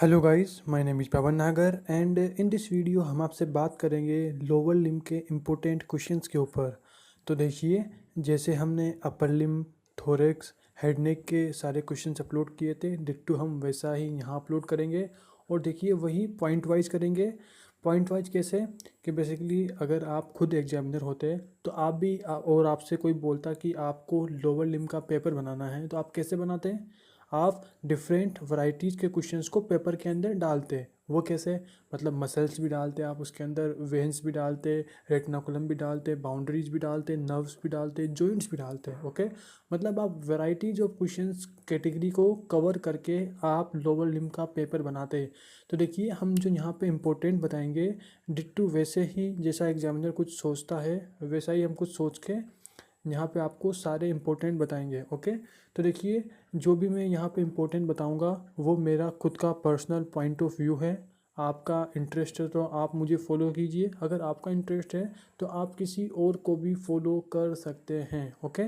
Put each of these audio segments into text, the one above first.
Hello guys, my name is Pavan Nagar and in this video हम आपसे बात करेंगे लोअर लिम्ब के इम्पोर्टेंट क्वेश्चंस के ऊपर। तो देखिए, जैसे हमने upper limb, thorax, head neck के सारे क्वेश्चंस अपलोड किए थे, डिट्टो हम वैसा ही यहाँ अपलोड करेंगे। और देखिए, वही पॉइंट वाइज करेंगे। पॉइंट वाइज कैसे कि बेसिकली अगर आप खुद एग्जामिनर होते तो आप भी और आपसे कोई बोलता कि आपको लोअर लिम्ब का पेपर बनाना है, तो आप कैसे बनाते? आप डिफरेंट वैरायटीज़ के क्वेश्चंस को पेपर के अंदर डालते। वो कैसे? मतलब मसल्स भी डालते आप उसके अंदर, वेन्स भी डालते, रेटिनाकुलम भी डालते, बाउंड्रीज भी डालते, नर्व्स भी डालते, जॉइंट्स भी डालते। ओके, मतलब आप वैरायटीज ऑफ क्वेश्चंस कैटेगरी को कवर करके आप लोअर लिम्ब का पेपर बनाते। तो देखिए, हम जो यहाँ पे इम्पोर्टेंट बताएंगे, डिट्टू वैसे ही जैसा एग्जामिनर कुछ सोचता है वैसा ही हम कुछ सोच के यहाँ पे आपको सारे इम्पोर्टेंट बताएंगे। ओके, तो देखिए, जो भी मैं यहाँ पे इम्पोर्टेंट बताऊँगा वो मेरा खुद का पर्सनल पॉइंट ऑफ व्यू है। आपका इंटरेस्ट है तो आप मुझे फॉलो कीजिए, अगर आपका इंटरेस्ट है तो आप किसी और को भी फॉलो कर सकते हैं। ओके,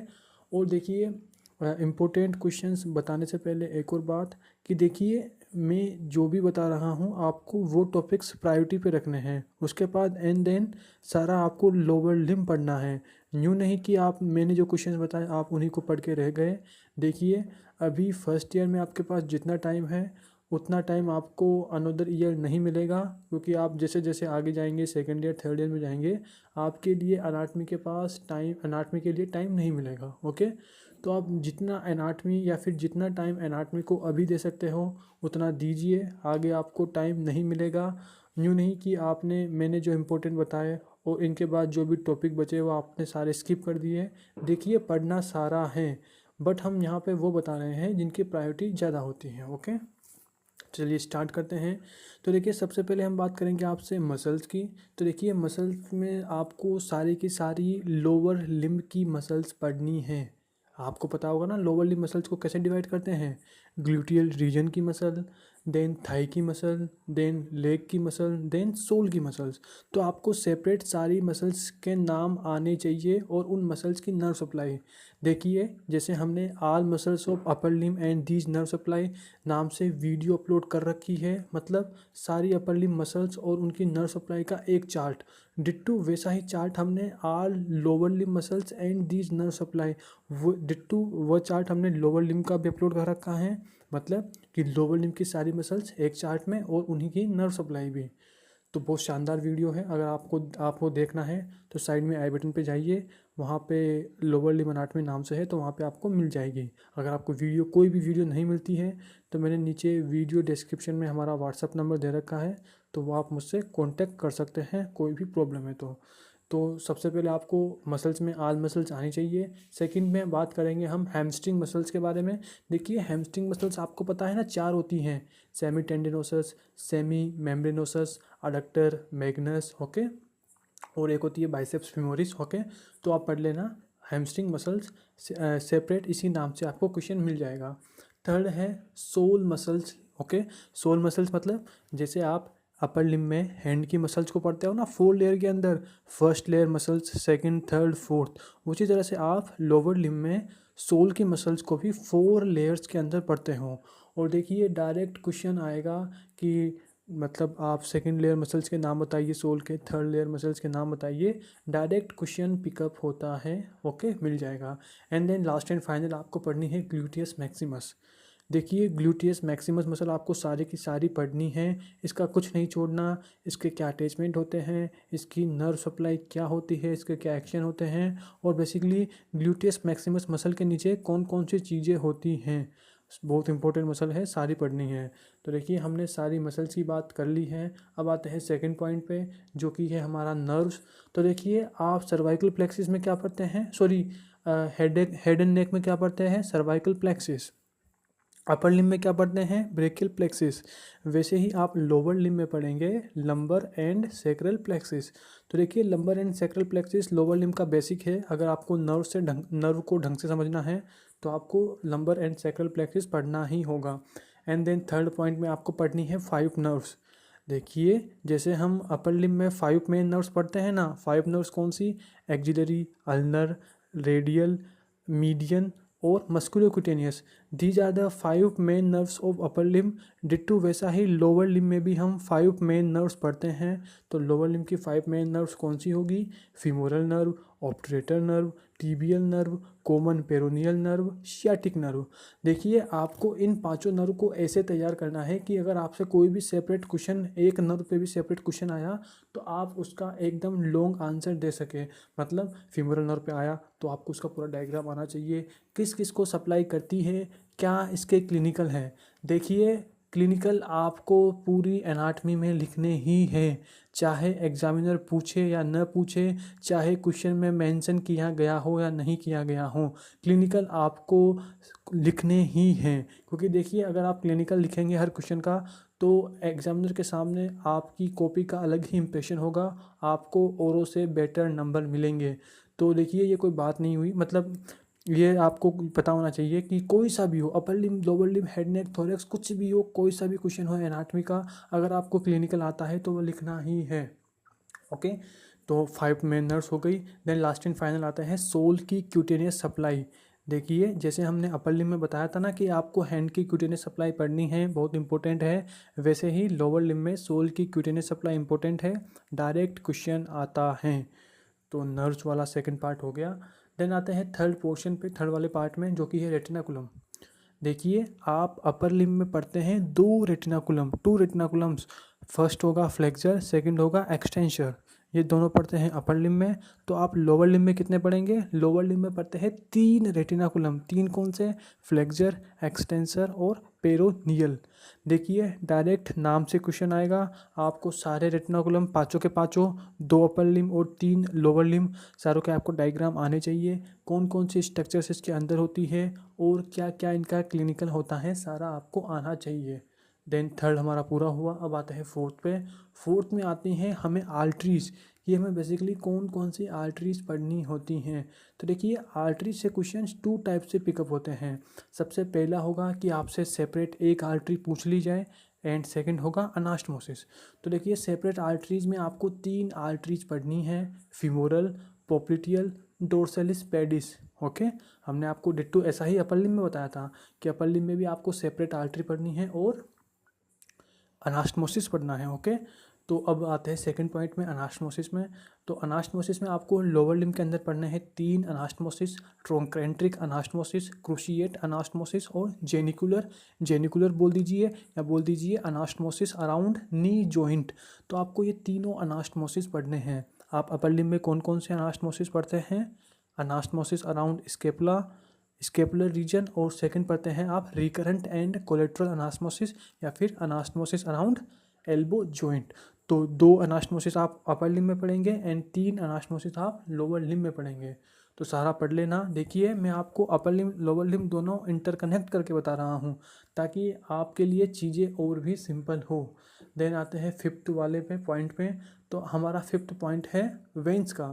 और देखिए, इम्पोर्टेंट क्वेश्चंस बताने से पहले एक और बात कि देखिए, मैं जो भी बता रहा हूँ आपको वो टॉपिक्स प्रायोरिटी पे रखने हैं। उसके बाद एंड देन सारा आपको लोअर लिम्ब पढ़ना है। यूँ नहीं कि आप मैंने जो क्वेश्चंस बताए आप उन्हीं को पढ़ के रह गए। देखिए, अभी फर्स्ट ईयर में आपके पास जितना टाइम है उतना टाइम आपको अनदर ईयर नहीं मिलेगा, क्योंकि आप जैसे जैसे आगे जाएंगे, सेकेंड ईयर थर्ड ईयर में जाएंगे, आपके लिए अनाटमी के पास टाइम, अनाटमी के लिए टाइम नहीं मिलेगा। ओके, तो आप जितना एनाटमी या फिर जितना टाइम एनाटमी को अभी दे सकते हो उतना दीजिए, आगे आपको टाइम नहीं मिलेगा। यूँ नहीं कि आपने मैंने जो इम्पोर्टेंट बताए और इनके बाद जो भी टॉपिक बचे वो आपने सारे स्किप कर दिए। देखिए, पढ़ना सारा है, बट हम यहाँ पे वो बता रहे हैं जिनकी प्रायोरिटी ज़्यादा होती है। ओके, चलिए स्टार्ट करते हैं। तो देखिए, सबसे पहले हम बात करेंगे आपसे मसल्स की। तो देखिए, मसल्स में आपको सारी की सारी लोअर लिम्ब की मसल्स पढ़नी है। आपको पता होगा ना लोअर लिम्ब मसल्स को कैसे डिवाइड करते हैं। ग्लूटियल रीजन की मसल, देन थाई की मसल, देन लेग की मसल, देन सोल की मसल्स। तो आपको सेपरेट सारी मसल्स के नाम आने चाहिए और उन मसल्स की नर्व सप्लाई। देखिए, जैसे हमने all muscles of upper limb and these nerve supply नाम से वीडियो अपलोड कर रखी है, मतलब सारी अपर लिम्ब मसल्स और उनकी नर्व सप्लाई का एक चार्ट। डिट्टू वैसा ही चार्ट हमने all lower limb muscles and these nerve supply, वो डिट्टू वो चार्ट हमने लोअर लिम्ब का भी अपलोड कर रखा है। मतलब कि लोअर लिम्ब की सारी मसल्स एक चार्ट में और उन्हीं की नर्व सप्लाई भी। तो बहुत शानदार वीडियो है, अगर आपको देखना है तो साइड में आई बटन पे जाइए, वहाँ पे लोअर लिम्ब एनाटॉमी नाम से है तो वहाँ पे आपको मिल जाएगी। अगर आपको कोई भी वीडियो नहीं मिलती है तो मैंने नीचे वीडियो डिस्क्रिप्शन में हमारा व्हाट्सअप नंबर दे रखा है, तो वो आप मुझसे कॉन्टेक्ट कर सकते हैं कोई भी प्रॉब्लम है तो सबसे पहले आपको मसल्स में ऑल मसल्स आनी चाहिए। सेकंड में बात करेंगे हम हैमस्ट्रिंग मसल्स के बारे में। देखिए, हैमस्ट्रिंग मसल्स आपको पता है ना, चार होती हैं, semitendinosus, semimembranosus, adductor magnus. Okay, और एक होती है बाइसेप्स फीमोरिस। ओके, तो आप पढ़ लेना हैमस्ट्रिंग मसल्स सेपरेट, इसी नाम से आपको क्वेश्चन मिल जाएगा। थर्ड है sole muscles. Okay, sole muscles मतलब जैसे आप अपर लिम्ब में हैंड की मसल्स को पढ़ते हो ना, 4 लेयर के अंदर, first layer muscles, second, third, fourth, उसी तरह से आप लोअर लिम्ब में सोल की मसल्स को भी 4 लेयर्स के अंदर पढ़ते हो। और देखिए, डायरेक्ट क्वेश्चन आएगा कि मतलब आप सेकंड लेयर मसल्स के नाम बताइए, सोल के, थर्ड लेयर मसल्स के नाम बताइए, डायरेक्ट क्वेश्चन पिकअप होता है। ओके, मिल जाएगा। And then last and final आपको पढ़नी है ग्लूटियस मैक्सिमस। देखिए, ग्लूटियस मैक्सिमस मसल आपको सारी की सारी पढ़नी है, इसका कुछ नहीं छोड़ना। इसके क्या अटैचमेंट होते हैं, इसकी नर्व सप्लाई क्या होती है, इसके क्या एक्शन होते हैं, और बेसिकली ग्लूटियस मैक्सिमस मसल के नीचे कौन कौन सी चीज़ें होती हैं, बहुत इंपॉर्टेंट मसल है, सारी पढ़नी है। तो देखिए, हमने सारी मसल्स की बात कर ली है। अब आते हैं सेकंड पॉइंट पे, जो कि है हमारा नर्व्स। तो देखिए, आप सर्वाइकल प्लेक्सिस में क्या पढ़ते हैं, सॉरी, हेड एंड नेक में क्या पढ़ते हैं, सर्वाइकल प्लेक्सिस। अपर लिम्ब में क्या पढ़ते हैं, ब्रेकियल प्लेक्सिस। वैसे ही आप लोअर लिम्ब में पढ़ेंगे लंबर एंड सैक्रल प्लेक्सिस। तो देखिए, lumbar and sacral plexus lower limb का बेसिक है। अगर आपको नर्व को ढंग से समझना है तो आपको लंबर एंड सैक्रल प्लेक्सिस पढ़ना ही होगा। एंड देन थर्ड पॉइंट में आपको पढ़नी है 5 नर्व्स। देखिए, जैसे हम अपर लिम्ब में 5 मेन नर्व्स पढ़ते हैं ना, 5 नर्व्स कौन सी, एक्जिलरी, अल्नर, रेडियल, मीडियन और musculocutaneous. These are the 5 main nerves of upper limb. Ditto वैसा ही लोअर लिम्ब में भी हम 5 मेन नर्व्स पढ़ते हैं। तो लोअर लिम्ब की 5 मेन नर्व्स कौन सी होगी? Femoral nerve, obturator nerve, tibial nerve, common peroneal nerve, sciatic nerve. देखिए आपको इन पांचों नर्व को ऐसे तैयार करना है कि अगर आपसे कोई भी सेपरेट क्वेश्चन, एक नर्व पे भी सेपरेट क्वेश्चन आया तो आप उसका एकदम लॉन्ग आंसर दे सके। मतलब फीमोरल नर्व पे आया तो आपको उसका पूरा डायग्राम आना चाहिए, किस किस को सप्लाई करती है, क्या इसके क्लिनिकल हैं। देखिए क्लिनिकल आपको पूरी एनाटमी में लिखने ही हैं, चाहे एग्जामिनर पूछे या न पूछे, चाहे क्वेश्चन में मेंशन किया गया हो या नहीं किया गया हो, क्लिनिकल आपको लिखने ही हैं। क्योंकि देखिए अगर आप क्लिनिकल लिखेंगे हर क्वेश्चन का तो एग्जामिनर के सामने आपकी कॉपी का अलग ही इम्प्रेशन होगा, आपको औरों से बेटर नंबर मिलेंगे। तो देखिए ये कोई बात नहीं हुई, मतलब ये आपको पता होना चाहिए कि कोई सा भी हो, upper limb, lower limb, head neck, thorax, कुछ भी हो, कोई सा भी क्वेश्चन हो एनाटॉमी का, अगर आपको क्लिनिकल आता है तो वो लिखना ही है। ओके, तो 5 मेन नर्व्स हो गई। देन लास्ट एंड फाइनल आता है सोल की क्यूटेनियस सप्लाई। देखिए जैसे हमने अपर लिम्ब में बताया था ना कि आपको हैंड की क्यूटेनियस सप्लाई पढ़नी है, बहुत इंपॉर्टेंट है, वैसे ही लोअर लिम्ब में सोल की क्यूटेनियस सप्लाई इंपॉर्टेंट है, डायरेक्ट क्वेश्चन आता है। तो नर्व्स वाला सेकंड पार्ट हो गया। देन आते हैं थर्ड पोर्शन पे, थर्ड वाले पार्ट में, जो कि है रेटिनाकुलम। देखिए आप अपर लिम्ब में पढ़ते हैं 2 रेटिनाकुलम, 2 रेटिनाकुलम्स। फर्स्ट होगा फ्लेक्सर, सेकंड होगा एक्सटेंसर, ये दोनों पढ़ते हैं अपर लिम्ब में। तो आप लोअर लिम्ब में कितने पढ़ेंगे? लोअर लिम्ब में पढ़ते हैं 3 रेटिनाकुलम। 3 कौन से? फ्लेक्सर, एक्सटेंसर और पेरोनियल। देखिए डायरेक्ट नाम से क्वेश्चन आएगा, आपको सारे रेटिनाकुलम पाँचों के पाँचों, 2 अपर लिम्ब और 3 लोअर लिम्ब, सारों के आपको डायग्राम आने चाहिए, कौन कौन सी स्ट्रक्चर्स इसके अंदर होती है और क्या क्या इनका क्लिनिकल होता है, सारा आपको आना चाहिए। देन थर्ड हमारा पूरा हुआ। अब आते हैं फोर्थ पे। फोर्थ में आती हैं हमें आर्टरीज, कि हमें बेसिकली कौन कौन सी आर्टरीज पढ़नी होती हैं। तो देखिए आर्टरीज से क्वेश्चंस 2 टाइप से पिकअप होते हैं। सबसे पहला होगा कि आपसे सेपरेट एक आर्टरी पूछ ली जाए, एंड सेकंड होगा अनास्टमोसिस। तो देखिए सेपरेट आर्टरीज में आपको 3 आर्टरीज पढ़नी है, फीमोरल, पोप्लिटियल, डोर्सलिस पेडिस। ओके, हमने आपको डिट्टो ऐसा ही अपर लिम्ब में बताया था कि अपर लिम्ब में भी आपको सेपरेट आर्टरी पढ़नी है और अनास्टमोसिस पढ़ना है। ओके, तो अब आते हैं सेकंड पॉइंट में, अनास्टमोसिस में। तो अनास्टमोसिस में आपको लोअर लिम्ब के अंदर पढ़ने हैं 3 अनास्टमोसिस, ट्रोंक्रेंट्रिक अनास्टमोसिस, क्रूशिएट अनास्टमोसिस और जेनिकुलर। जेनिकुलर बोल दीजिए या बोल दीजिए अनास्टमोसिस अराउंड नी जॉइंट। तो आपको ये तीनों अनास्टमोसिस पढ़ने हैं। आप अपर लिम्ब में कौन कौन से अनास्टमोसिस पढ़ते हैं? अनास्टमोसिस अराउंड स्केपुला, स्केपुलर रीजन, और सेकंड पढ़ते हैं आप रिकरेंट एंड कोलेट्रल अनास्टमोसिस या फिर अनास्टमोसिस अराउंड एल्बो जॉइंट। तो 2 अनास्टमोसिस आप अपर लिम्ब में पढ़ेंगे एंड 3 अनास्टमोसिस आप लोअर लिम्ब में पढ़ेंगे। तो सारा पढ़ लेना। देखिए मैं आपको अपर लिम्ब लोअर लिम्ब दोनों इंटरकनेक्ट करके बता रहा हूँ ताकि आपके लिए चीज़ें और भी सिंपल हो। देन आते हैं फिफ्थ वाले पे पॉइंट पे। तो हमारा फिफ्थ पॉइंट है वेंस का,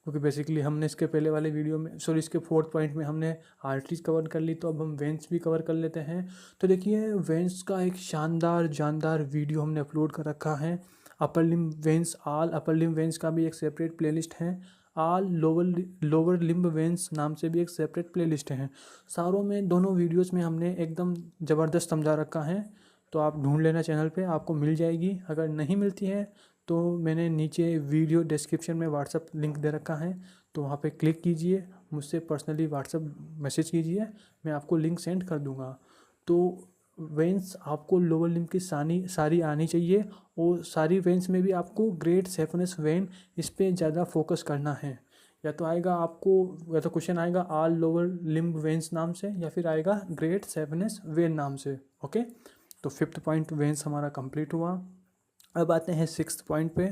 क्योंकि बेसिकली हमने इसके पहले वाले वीडियो में, सॉरी इसके फोर्थ पॉइंट में हमने आर्टरीज कवर कर ली, तो अब हम वेंस भी कवर कर लेते हैं। तो देखिए वेंस का एक शानदार जानदार वीडियो हमने अपलोड कर रखा है। Upper limb veins, all upper limb veins का भी एक सेपरेट प्लेलिस्ट है, ऑल लोअर लिम्ब वेंस नाम से भी एक सेपरेट प्लेलिस्ट है। सारों में, दोनों वीडियोस में हमने एकदम ज़बरदस्त समझा रखा है। तो आप ढूंढ लेना चैनल पे, आपको मिल जाएगी। अगर नहीं मिलती है तो मैंने नीचे वीडियो डिस्क्रिप्शन में व्हाट्सअप लिंक दे रखा है, तो वहाँ पे क्लिक कीजिए, मुझसे पर्सनली व्हाट्सअप मैसेज कीजिए, मैं आपको लिंक सेंड कर दूँगा। तो वेंस आपको लोअर लिम्ब की सारी आनी चाहिए, और सारी वेंस में भी आपको ग्रेट सेफनेस वेन, इस पर ज़्यादा फोकस करना है। या तो आएगा आपको, या तो क्वेश्चन आएगा ऑल लोअर लिम्ब वेंस नाम से, या फिर आएगा ग्रेट सेफनेस वेन नाम से। ओके, तो फिफ्थ पॉइंट वेंस हमारा कंप्लीट हुआ। अब आते हैं सिक्स्थ पॉइंट पे।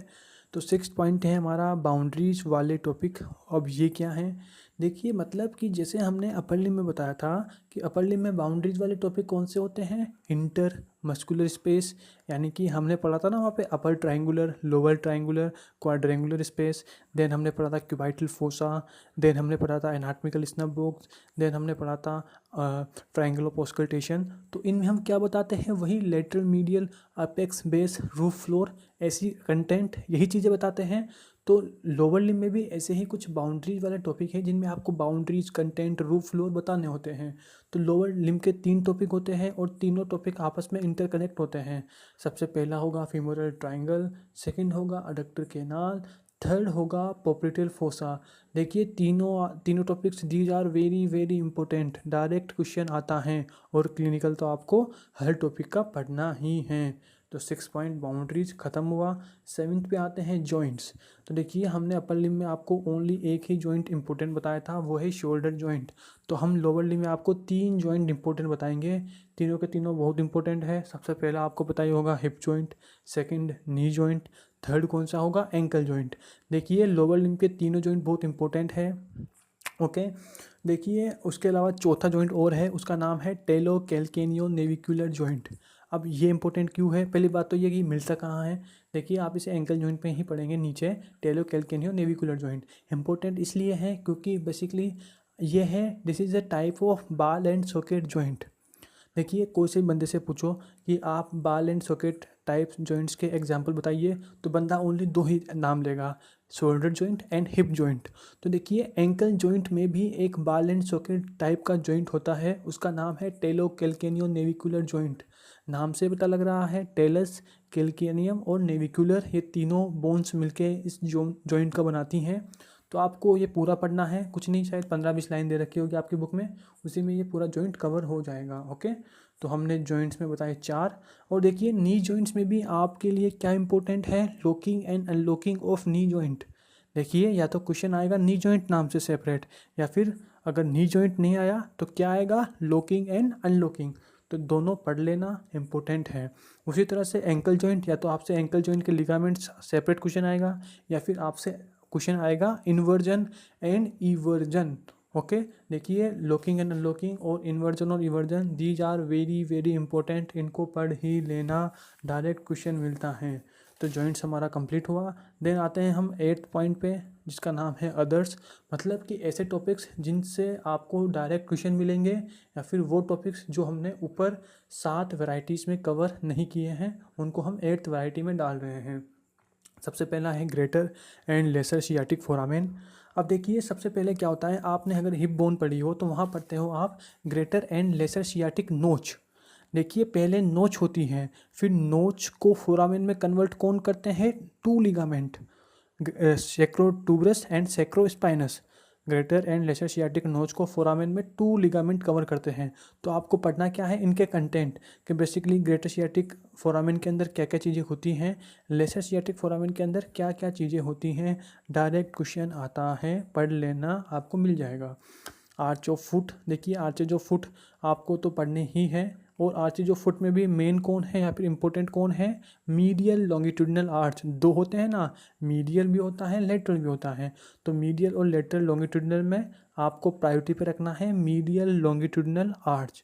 तो सिक्स्थ पॉइंट है हमारा बाउंड्रीज वाले टॉपिक। अब ये क्या है? देखिए मतलब कि जैसे हमने अपर लिम्ब में बताया था कि अपर लिम्ब में बाउंड्रीज वाले टॉपिक कौन से होते हैं? इंटर मस्कुलर स्पेस, यानी कि हमने पढ़ा था ना वहाँ पे upper triangular, lower triangular, quadrangular space. Then हमने पढ़ा था क्यूबाइटल फोसा, देन हमने पढ़ा था एनाटॉमिकल स्नब बॉक्स, देन हमने पढ़ा था ट्रायंगल ऑफ ऑस्कल्टेशन। तो इनमें हम क्या बताते हैं? वही lateral medial, apex, base, roof floor, ऐसी कंटेंट, यही चीज़ें बताते हैं। तो लोअर लिम्ब में भी ऐसे ही कुछ बाउंड्रीज वाले टॉपिक है जिनमें आपको बाउंड्रीज, कंटेंट, रूफ, फ्लोर बताने होते हैं। तो लोअर लिम्ब के 3 टॉपिक होते हैं और तीनों टॉपिक आपस में इंटरकनेक्ट होते हैं। सबसे पहला होगा फीमोरल ट्रायंगल, सेकंड होगा अडक्टर कैनाल, थर्ड होगा पोप्लिटेल फोसा। देखिए तीनों topics these are very very important, direct question आता है और क्लिनिकल तो आपको हर टॉपिक का पढ़ना ही है। तो 6 पॉइंट बाउंड्रीज खत्म हुआ। 7th पे आते हैं जॉइंट्स। तो देखिए हमने अपर लिम्ब में आपको ओनली एक ही जॉइंट इंपॉर्टेंट बताया था, वो है शोल्डर जॉइंट। तो हम लोअर लिम्ब में आपको 3 जॉइंट इंपॉर्टेंट बताएंगे, तीनों के तीनों बहुत इंपॉर्टेंट है। सबसे पहला आपको पता ही होगा hip joint, second knee joint, third कौन सा होगा एंकल जॉइंट। देखिए लोअर लिम्ब के तीनों जॉइंट बहुत इंपॉर्टेंट है। ओके, देखिए उसके अलावा चौथा जॉइंट और है, उसका नाम है टेलो कैल्केनियो नेविकुलर जॉइंट। अब ये इंपॉर्टेंट क्यों है? पहली बात तो ये कि मिलता कहाँ है। देखिए आप इसे एंकल जॉइंट पे ही पढ़ेंगे, नीचे टेलो कैल्केनियो नेविकुलर जॉइंट। इंपॉर्टेंट इसलिए है क्योंकि बेसिकली ये है, this is a type of ball and socket joint. देखिए कोई से बंदे से पूछो कि आप ball and socket type joints के एग्जांपल बताइए, तो बंदा ओनली 2 ही नाम लेगा, shoulder joint and hip joint. तो देखिए एंकल जॉइंट में भी एक बॉल एंड सॉकेट टाइप का जॉइंट होता है, उसका नाम है टेलो कैल्केनियो नेविकुलर जॉइंट। नाम से पता लग रहा है, टेलस, कैल्केनियम और नेविकुलर, ये तीनों बोन्स मिलके इस जॉइंट का बनाती हैं। तो आपको ये पूरा पढ़ना है, कुछ नहीं, शायद 15-20 लाइन दे रखी होगी आपकी बुक में, उसी में ये पूरा जॉइंट कवर हो जाएगा। ओके, तो हमने जॉइंट्स में बताए 4। और देखिए नी जॉइंट्स में भी आपके लिए क्या इंपॉर्टेंट है, locking and unlocking of knee joint. देखिए या तो क्वेश्चन आएगा नी जॉइंट नाम से सेपरेट, या फिर अगर नी जॉइंट नहीं आया तो क्या आएगा, लॉकिंग एंड अनलॉकिंग। तो दोनों पढ़ लेना, इंपॉर्टेंट है। उसी तरह से एंकल जॉइंट, या तो आपसे एंकल जॉइंट के लिगामेंट्स सेपरेट क्वेश्चन आएगा, या फिर आपसे क्वेश्चन आएगा इन्वर्जन एंड इवर्जन। ओके, देखिए लॉकिंग एंड अनलॉकिंग और इन्वर्जन और eversion, these are very very important, इनको पढ़ ही लेना, डायरेक्ट क्वेश्चन मिलता है। तो जॉइंट्स हमारा कंप्लीट हुआ। देन आते हैं हम 8th पॉइंट पे, जिसका नाम है अदर्स। मतलब कि ऐसे टॉपिक्स जिनसे आपको डायरेक्ट क्वेश्चन मिलेंगे, या फिर वो टॉपिक्स जो हमने ऊपर 7 वैरायटीज़ में कवर नहीं किए हैं, उनको हम 8th वैरायटी में डाल रहे हैं। सबसे पहला है greater and lesser sciatic foramen. अब देखिए सबसे पहले क्या होता है, आपने अगर हिप बोन पढ़ी हो तो वहाँ पढ़ते हो आप ग्रेटर एंड लेसर सियाटिक नोच। देखिए पहले नोच होती है, फिर नोच को फोरामेन में कन्वर्ट कौन करते हैं, 2 ligament, sacrotuberous and sacrospinous. Greater and lesser sciatic notch को फोरामेन में 2 लिगामेंट कवर करते हैं। तो आपको पढ़ना क्या है, इनके कंटेंट, कि बेसिकली ग्रेटर सियाटिक फोरामेन के अंदर क्या क्या चीज़ें होती हैं, लेसर सियाटिक फोरामेन के अंदर क्या क्या चीज़ें होती हैं। डायरेक्ट क्वेश्चन आता है, पढ़ लेना, आपको मिल जाएगा। आर्च ऑफ फुट, देखिए आर्चेज ऑफ फुट आपको तो पढ़ने ही है। और आर्चेज ऑफ फुट में भी मेन कौन है, या फिर इंपॉर्टेंट कौन है, मीडियल लॉन्गिट्यूडिनल आर्च। 2 होते हैं ना, मीडियल भी होता है, लेटरल भी होता है। तो मीडियल और लेटरल लॉन्गिट्यूडिनल में आपको प्रायोरिटी पे रखना है मीडियल लॉन्गिट्यूडिनल आर्च।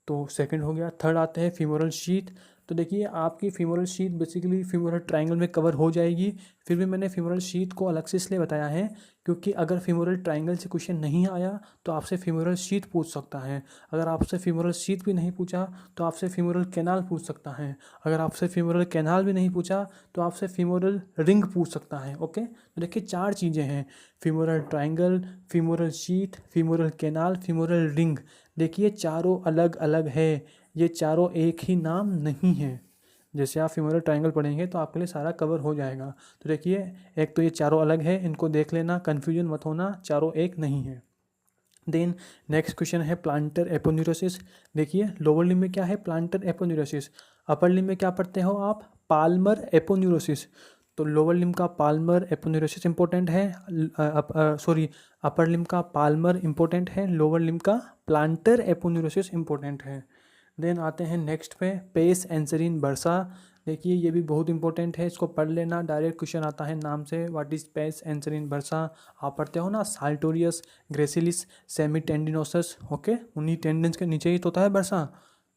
तो सेकंड हो गया। थर्ड आते हैं फीमोरल शीथ। तो देखिए आपकी femoral sheath basically femoral triangle में कवर हो जाएगी। फिर भी मैंने फीमोरल शीथ को अलग से इसलिए बताया है क्योंकि अगर फीमोरल ट्रायंगल से क्वेश्चन नहीं आया तो आपसे फीमोरल शीथ पूछ सकता है। अगर आपसे फीमोरल शीथ भी नहीं पूछा तो आपसे फीमोरल कैनाल पूछ सकता है। अगर आपसे फीमोरल कैनाल भी नहीं पूछा तो आपसे फीमोरल रिंग पूछ सकता है। ओके, तो देखिए 4 चीज़ें हैं, femoral triangle, femoral sheath, femoral canal, femoral ring. देखिए चारों अलग अलग है, ये चारों एक ही नाम नहीं है। जैसे आप फीमोरल ट्रायंगल पढ़ेंगे तो आपके लिए सारा कवर हो जाएगा। तो देखिए एक तो ये चारों अलग है, इनको देख लेना, कन्फ्यूजन मत होना, चारों एक नहीं है। देन नेक्स्ट क्वेश्चन है प्लांटर एपोन्यूरोसिस। देखिए लोअर लिम्ब में क्या है, प्लांटर एपोन्यूरोसिस। अपर लिम्ब में क्या पढ़ते हो आप, पाल्मर एपोन्यूरोसिस। तो लोअर लिम्ब का पाल्मर एपोन्यूरोसिस इंपॉर्टेंट है, अपर लिम्ब का पाल्मर इंपॉर्टेंट है, लोअर लिम्ब का प्लांटर एपोन्यूरोसिस इंपॉर्टेंट है। देन आते हैं नेक्स्ट पे, पेस एंसरीन बर्सा। देखिए ये भी बहुत इंपॉर्टेंट है, इसको पढ़ लेना, डायरेक्ट क्वेश्चन आता है नाम से, व्हाट इज पेस एंसरीन बर्सा। आप पढ़ते हो ना साल्टोरियस, ग्रेसिलिस, सेमी टेंडिनोसस। ओके, उन्हीं टेंडेंस के नीचे ही तो होता है बर्सा,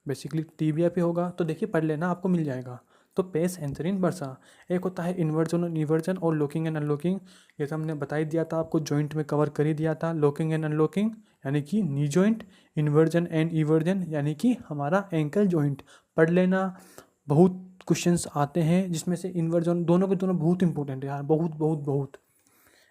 बेसिकली टीबिया पे होगा। तो देखिए पढ़ लेना, आपको मिल जाएगा। तो पेस एंसरीन बर्सा। एक होता है इन्वर्जन और इवर्जन और लॉकिंग एंड अनलॉकिंग। ये तो हमने बता ही दिया था आपको, जॉइंट में कवर कर ही दिया था। लॉकिंग एंड अनलॉकिंग यानी कि knee joint, inversion and eversion यानी कि हमारा एंकल जॉइंट। पढ़ लेना, बहुत क्वेश्चंस आते हैं जिसमें से इन्वर्जन, दोनों के दोनों बहुत इंपॉर्टेंट है यार, बहुत बहुत बहुत।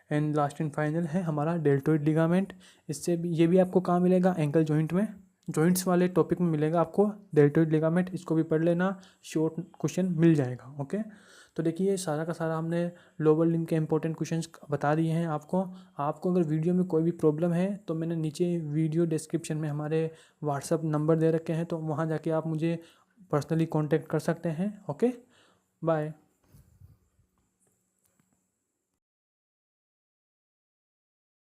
एंड लास्ट एंड फाइनल है हमारा डेल्टोइड लिगामेंट। इससे भी ये भी आपको कहाँ मिलेगा, एंकल जॉइंट में, जॉइंट्स वाले टॉपिक में मिलेगा आपको डेल्टोइड लिगामेंट। इसको भी पढ़ लेना, शॉर्ट क्वेश्चन मिल जाएगा। ओके, तो देखिए सारा का सारा हमने लोअर लिम्ब के इंपॉर्टेंट क्वेश्चंस बता दिए हैं आपको अगर वीडियो में कोई भी प्रॉब्लम है तो मैंने नीचे वीडियो डिस्क्रिप्शन में हमारे व्हाट्सअप नंबर दे रखे हैं, तो वहाँ जाके आप मुझे पर्सनली कांटेक्ट कर सकते हैं। Okay, bye.